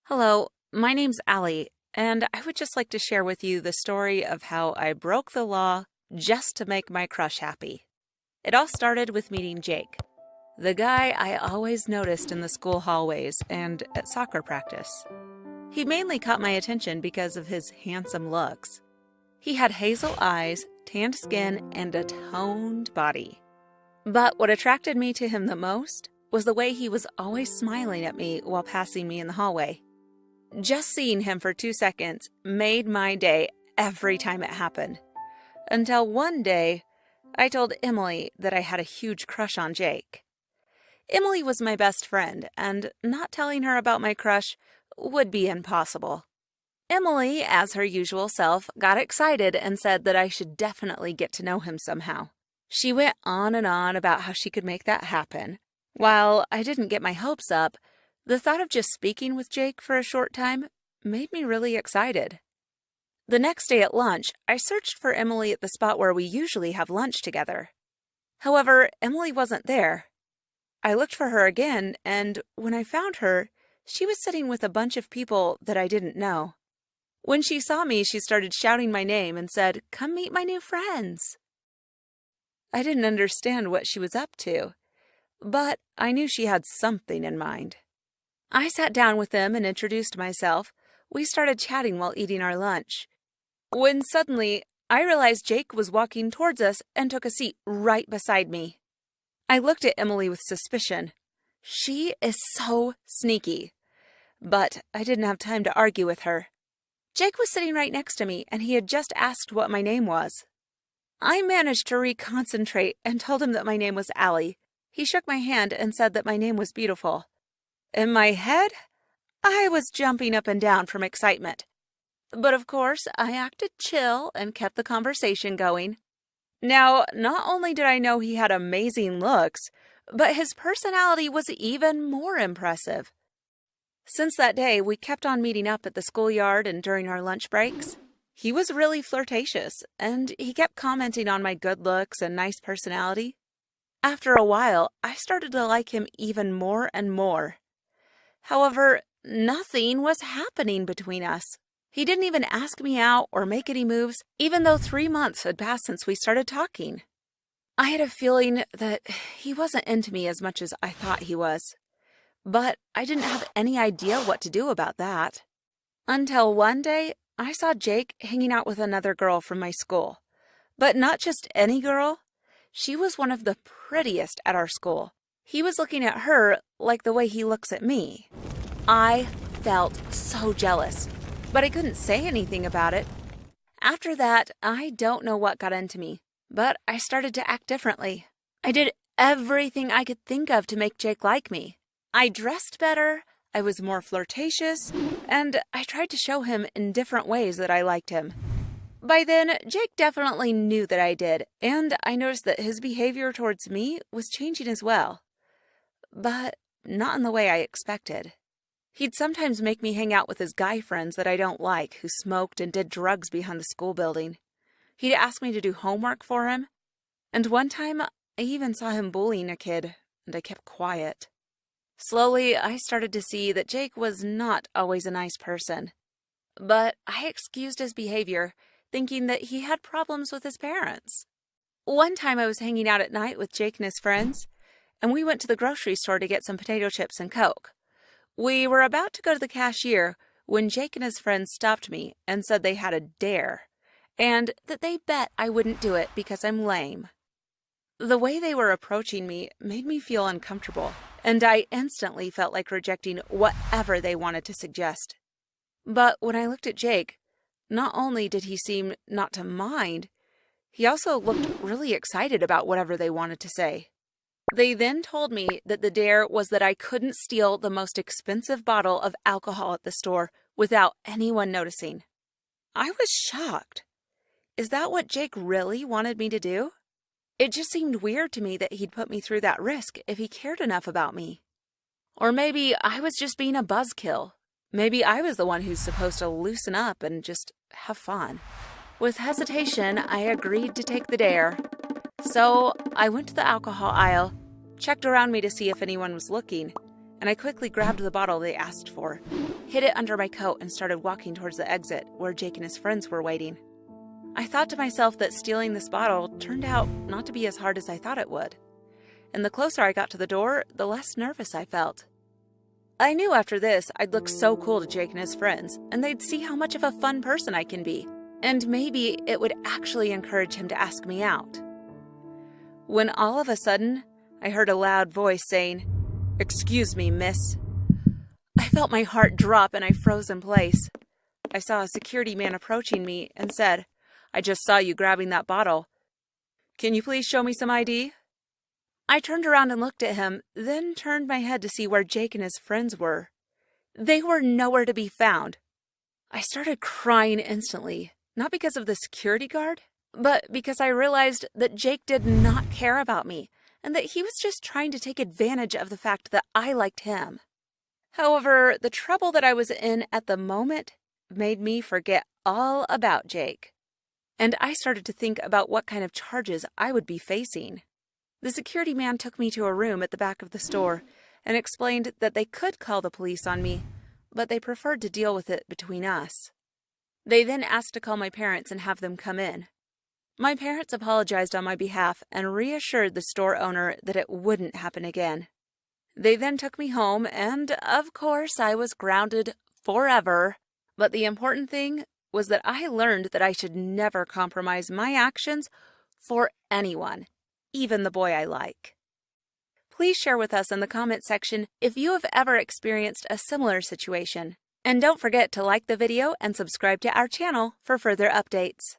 Hello, my name's Allie, and I would just like to share with you the story of how I broke the law just to make my crush happy. It all started with meeting Jake, the guy I always noticed in the school hallways and at soccer practice. He mainly caught my attention because of his handsome looks. He had hazel eyes, tanned skin, and a toned body. But what attracted me to him the most was the way he was always smiling at me while passing me in the hallway. Just seeing him for 2 seconds made my day every time it happened. Until one day, I told Emily that I had a huge crush on Jake. Emily was my best friend, and not telling her about my crush would be impossible. Emily, as her usual self, got excited and said that I should definitely get to know him somehow. She went on and on about how she could make that happen. While I didn't get my hopes up, the thought of just speaking with Jake for a short time made me really excited. The next day at lunch, I searched for Emily at the spot where we usually have lunch together. However, Emily wasn't there. I looked for her again, and when I found her, she was sitting with a bunch of people that I didn't know. When she saw me, she started shouting my name and said, "Come meet my new friends." I didn't understand what she was up to, but I knew she had something in mind. I sat down with them and introduced myself. We started chatting while eating our lunch, when suddenly I realized Jake was walking towards us and took a seat right beside me. I looked at Emily with suspicion. She is so sneaky. But I didn't have time to argue with her. Jake was sitting right next to me, and he had just asked what my name was. I managed to reconcentrate and told him that my name was Allie. He shook my hand and said that my name was beautiful. In my head, I was jumping up and down from excitement. But of course, I acted chill and kept the conversation going. Now, not only did I know he had amazing looks, but his personality was even more impressive. Since that day, we kept on meeting up at the schoolyard and during our lunch breaks. He was really flirtatious, and he kept commenting on my good looks and nice personality. After a while, I started to like him even more and more. However, nothing was happening between us. He didn't even ask me out or make any moves, even though 3 months had passed since we started talking. I had a feeling that he wasn't into me as much as I thought he was, but I didn't have any idea what to do about that. Until one day, I saw Jake hanging out with another girl from my school. But not just any girl. She was one of the prettiest at our school. He was looking at her like the way he looks at me. I felt so jealous, but I couldn't say anything about it. After that, I don't know what got into me, but I started to act differently. I did everything I could think of to make Jake like me. I dressed better, I was more flirtatious, and I tried to show him in different ways that I liked him. By then, Jake definitely knew that I did, and I noticed that his behavior towards me was changing as well. But not in the way I expected. He'd sometimes make me hang out with his guy friends that I don't like, who smoked and did drugs behind the school building. He'd ask me to do homework for him, and one time I even saw him bullying a kid, and I kept quiet. Slowly, I started to see that Jake was not always a nice person. But I excused his behavior, thinking that he had problems with his parents. One time I was hanging out at night with Jake and his friends, and we went to the grocery store to get some potato chips and Coke. We were about to go to the cashier when Jake and his friends stopped me and said they had a dare, and that they bet I wouldn't do it because I'm lame. The way they were approaching me made me feel uncomfortable, and I instantly felt like rejecting whatever they wanted to suggest. But when I looked at Jake, not only did he seem not to mind, he also looked really excited about whatever they wanted to say. They then told me that the dare was that I couldn't steal the most expensive bottle of alcohol at the store without anyone noticing. I was shocked. Is that what Jake really wanted me to do? It just seemed weird to me that he'd put me through that risk if he cared enough about me. Or maybe I was just being a buzzkill. Maybe I was the one who's supposed to loosen up and just have fun. With hesitation, I agreed to take the dare. So I went to the alcohol aisle, checked around me to see if anyone was looking, and I quickly grabbed the bottle they asked for, hid it under my coat, and started walking towards the exit where Jake and his friends were waiting. I thought to myself that stealing this bottle turned out not to be as hard as I thought it would. And the closer I got to the door, the less nervous I felt. I knew after this I'd look so cool to Jake and his friends, and they'd see how much of a fun person I can be, and maybe it would actually encourage him to ask me out. When all of a sudden, I heard a loud voice saying, "Excuse me, miss." I felt my heart drop and I froze in place. I saw a security man approaching me and said, "I just saw you grabbing that bottle. Can you please show me some ID?" I turned around and looked at him, then turned my head to see where Jake and his friends were. They were nowhere to be found. I started crying instantly, not because of the security guard, but because I realized that Jake did not care about me, and that he was just trying to take advantage of the fact that I liked him. However, the trouble that I was in at the moment made me forget all about Jake, and I started to think about what kind of charges I would be facing. The security man took me to a room at the back of the store and explained that they could call the police on me, but they preferred to deal with it between us. They then asked to call my parents and have them come in. My parents apologized on my behalf and reassured the store owner that it wouldn't happen again. They then took me home, and of course I was grounded forever. But the important thing was that I learned that I should never compromise my actions for anyone, even the boy I like. Please share with us in the comment section if you have ever experienced a similar situation. And don't forget to like the video and subscribe to our channel for further updates.